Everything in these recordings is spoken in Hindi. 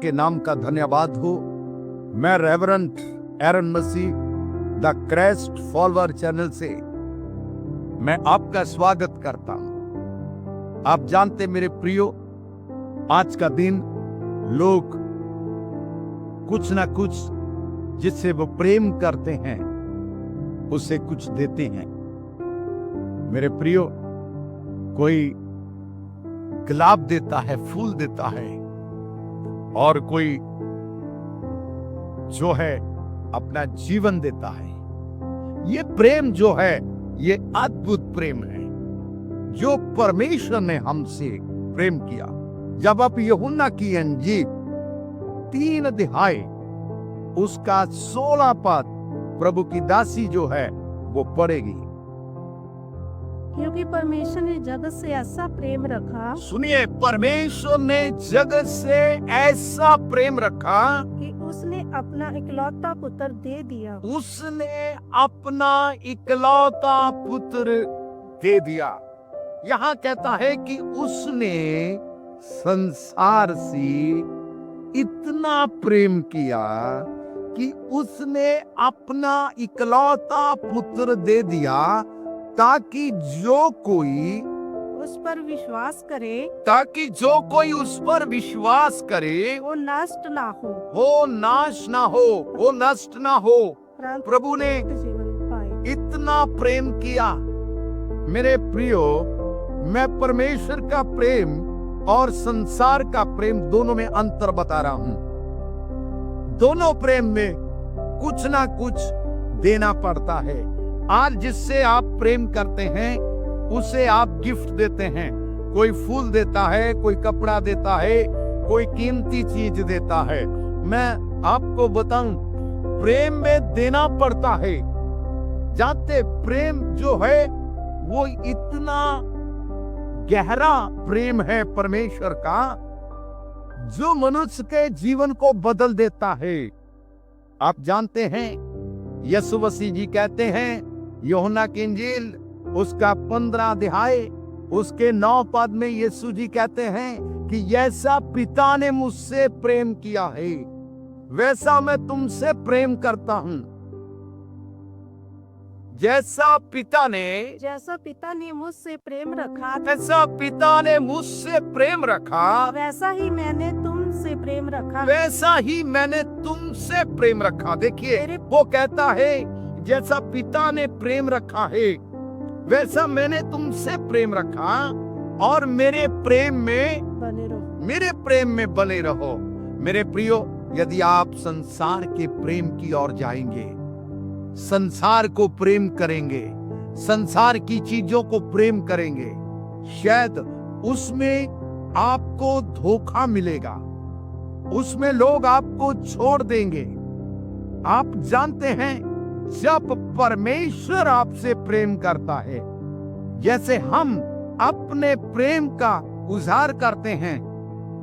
के नाम का धन्यवाद हो। मैं reverend Aaron Masih the Christ follower channel से मैं आपका स्वागत करता हूं। आप जानते मेरे प्रियो, आज का दिन लोग कुछ ना कुछ जिससे वो प्रेम करते हैं उसे कुछ देते हैं। मेरे प्रियो, कोई गुलाब देता है, फूल देता है, और कोई जो है अपना जीवन देता है। ये प्रेम जो है ये अद्भुत प्रेम है जो परमेश्वर ने हमसे प्रेम किया। जब आप यूहन्ना की अंजील 3 अध्याय उसका 16 पद प्रभु की दासी जो है वो पढ़ेगी। क्योंकि परमेश्वर ने जगत से ऐसा प्रेम रखा, सुनिए, परमेश्वर ने जगत से ऐसा प्रेम रखा कि उसने अपना इकलौता पुत्र दे दिया। उसने अपना इकलौता पुत्र दे दिया। यहाँ कहता है कि उसने संसार से इतना प्रेम किया कि उसने अपना इकलौता पुत्र दे दिया ताकि जो कोई उस पर विश्वास विश्वास करे वो नष्ट ना हो, वो नाश ना हो, वो नष्ट ना हो। परंतु प्रभु ने जीवन पाए। इतना प्रेम किया। मेरे प्रियो, मैं परमेश्वर का प्रेम और संसार का प्रेम दोनों में अंतर बता रहा हूं। दोनों प्रेम में कुछ ना कुछ देना पड़ता है। आज जिससे आप प्रेम करते हैं उसे आप गिफ्ट देते हैं। कोई फूल देता है, कोई कपड़ा देता है, कोई कीमती चीज देता है। मैं आपको बताऊं, प्रेम में देना पड़ता है। जानते, प्रेम जो है वो इतना गहरा प्रेम है परमेश्वर का जो मनुष्य के जीवन को बदल देता है। आप जानते हैं, यीशु मसीह जी कहते हैं यूहन्ना की इंजील उसका 15 अध्याय उसके 9 पद में यीशु जी कहते हैं कि जैसा पिता ने मुझसे प्रेम किया है वैसा मैं तुमसे प्रेम करता हूं। जैसा पिता ने मुझसे प्रेम रखा, जैसा पिता ने मुझसे प्रेम रखा वैसा ही मैंने तुमसे प्रेम रखा। वैसा ही मैंने तुमसे प्रेम रखा। देखिए, वो कहता है जैसा पिता ने प्रेम रखा है वैसा मैंने तुमसे प्रेम रखा और मेरे प्रेम में बने रहो। मेरे प्रियो, यदि आप संसार के प्रेम की ओर जाएंगे, संसार को प्रेम करेंगे, संसार की चीजों को प्रेम करेंगे, शायद उसमें आपको धोखा मिलेगा, उसमें लोग आपको छोड़ देंगे। आप जानते हैं, जब परमेश्वर आपसे प्रेम करता है, जैसे हम अपने प्रेम का उजागर करते हैं,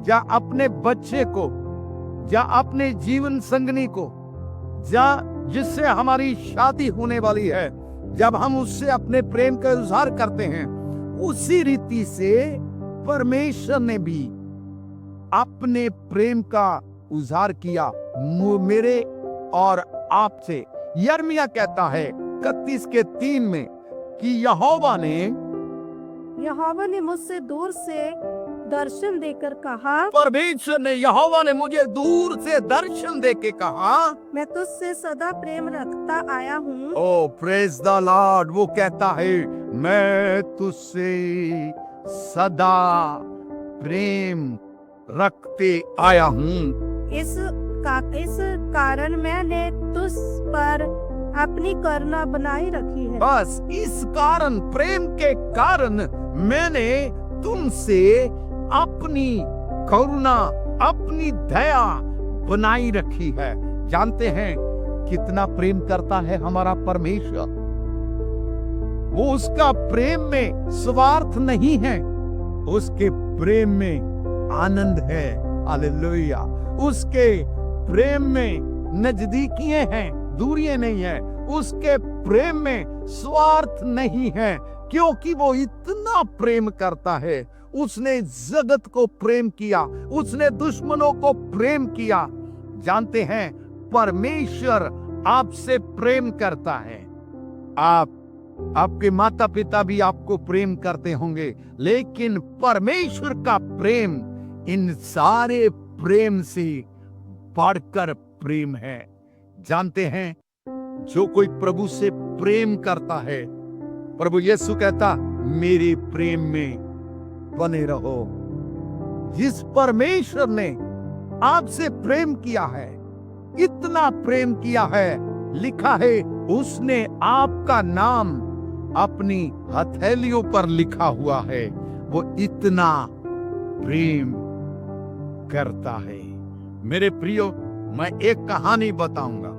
या अपने बच्चे को, या अपने जीवन संगनी को, या जिससे हमारी शादी होने वाली है, जब हम उससे अपने प्रेम का इजहार करते हैं, उसी रीति से परमेश्वर ने भी अपने प्रेम का इजहार किया मेरे और आपसे। यिर्मयाह कहता है 31:3 में कि यहोवा ने मुझसे दूर से दर्शन देकर कहा, परमेश्वर ने, यहोवा ने मुझे दूर से दर्शन देके कहा, मैं तुझसे सदा प्रेम रखता आया हूँ। ओ प्रेज द लॉर्ड। वो कहता है मैं तुझसे सदा प्रेम रखते आया हूँ। इस कारण मैंने तुझ पर अपनी करुणा बनाई रखी है। बस इस कारण, प्रेम के कारण मैंने तुमसे अपनी करुणा, अपनी दया बनाई रखी है। जानते हैं कितना प्रेम करता है हमारा परमेश्वर। वो उसका प्रेम में स्वार्थ नहीं है, उसके प्रेम में आनंद है। हालेलुया। उसके प्रेम में नजदीकियां हैं, दूरियां नहीं है। उसके प्रेम में स्वार्थ नहीं है, क्योंकि वो इतना प्रेम करता है। उसने जगत को प्रेम किया, उसने दुश्मनों को प्रेम किया। जानते हैं, परमेश्वर आपसे प्रेम करता है। आपके माता पिता भी आपको प्रेम करते होंगे, लेकिन परमेश्वर का प्रेम इन सारे प्रेम से बढ़कर प्रेम है। जानते हैं, जो कोई प्रभु से प्रेम करता है, प्रभु यीशु कहता, मेरे प्रेम में बने रहो। जिस परमेश्वर ने आपसे प्रेम किया है, इतना प्रेम किया है, लिखा है उसने आपका नाम अपनी हथेलियों पर लिखा हुआ है। वो इतना प्रेम करता है। मेरे प्रियो, मैं एक कहानी बताऊंगा।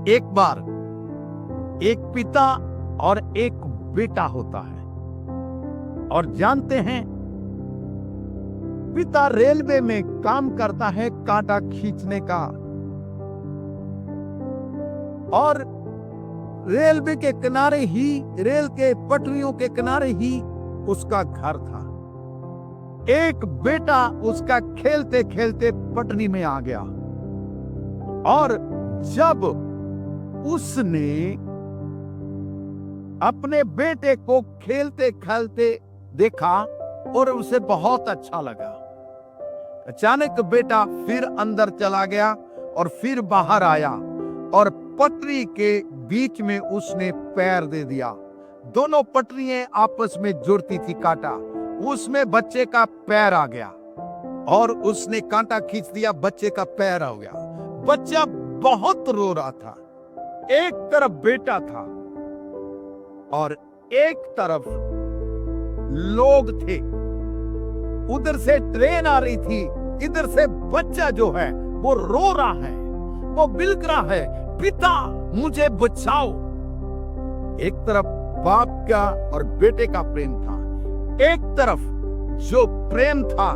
एक बार एक पिता और एक बेटा होता है, और जानते हैं, पिता रेलवे में काम करता है, कांटा खींचने का, और रेलवे के किनारे ही, रेल के पटरियों के किनारे ही उसका घर था। एक बेटा उसका खेलते खेलते पटरी में आ गया, और जब उसने अपने बेटे को खेलते खेलते देखा और उसे बहुत अच्छा लगा। अचानक बेटा फिर अंदर चला गया और फिर बाहर आया, और पटरी के बीच में उसने पैर दे दिया। दोनों पटरियां आपस में जुड़ती थी, कांटा, उसमें बच्चे का पैर आ गया, और उसने कांटा खींच दिया, बच्चे का पैर आ गया। बच्चा बहुत रो रहा था। एक तरफ बेटा था और एक तरफ लोग थे। उधर से ट्रेन आ रही थी, इधर से बच्चा जो है वो रो रहा है, वो बिलक रहा है, पिता मुझे बचाओ। एक तरफ बाप का और बेटे का प्रेम था, एक तरफ जो प्रेम था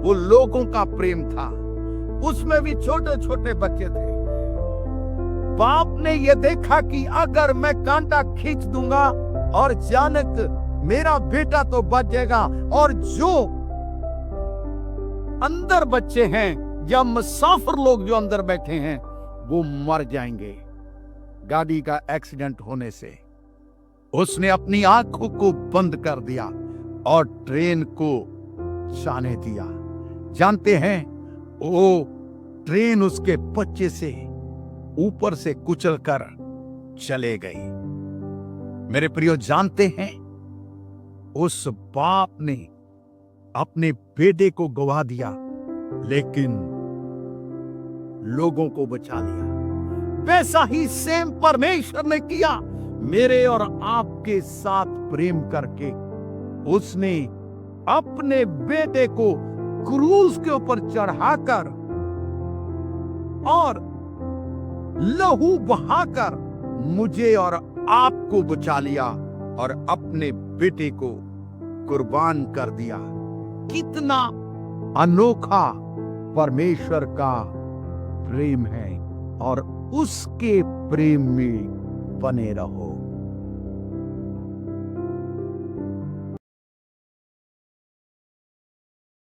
वो लोगों का प्रेम था। उसमें भी छोटे छोटे बच्चे थे। बाप ने यह देखा कि अगर मैं कांटा खींच दूंगा और अचानक मेरा बेटा तो बच जाएगा, और जो अंदर बच्चे हैं या मुसाफिर लोग जो अंदर बैठे हैं वो मर जाएंगे गाड़ी का एक्सीडेंट होने से। उसने अपनी आंखों को बंद कर दिया और ट्रेन को जाने दिया। जानते हैं, वो ट्रेन उसके बच्चे से ऊपर से कुचलकर चले गई। मेरे प्रियो, जानते हैं, उस बाप ने अपने बेटे को गवा दिया, लेकिन लोगों को बचा लिया। वैसा ही सेम परमेश्वर ने किया मेरे और आपके साथ प्रेम करके। उसने अपने बेटे को क्रूस के ऊपर चढ़ाकर और लहू बहाकर मुझे और आपको बचा लिया और अपने बेटे को कुर्बान कर दिया। कितना अनोखा परमेश्वर का प्रेम है, और उसके प्रेम में बने रहो।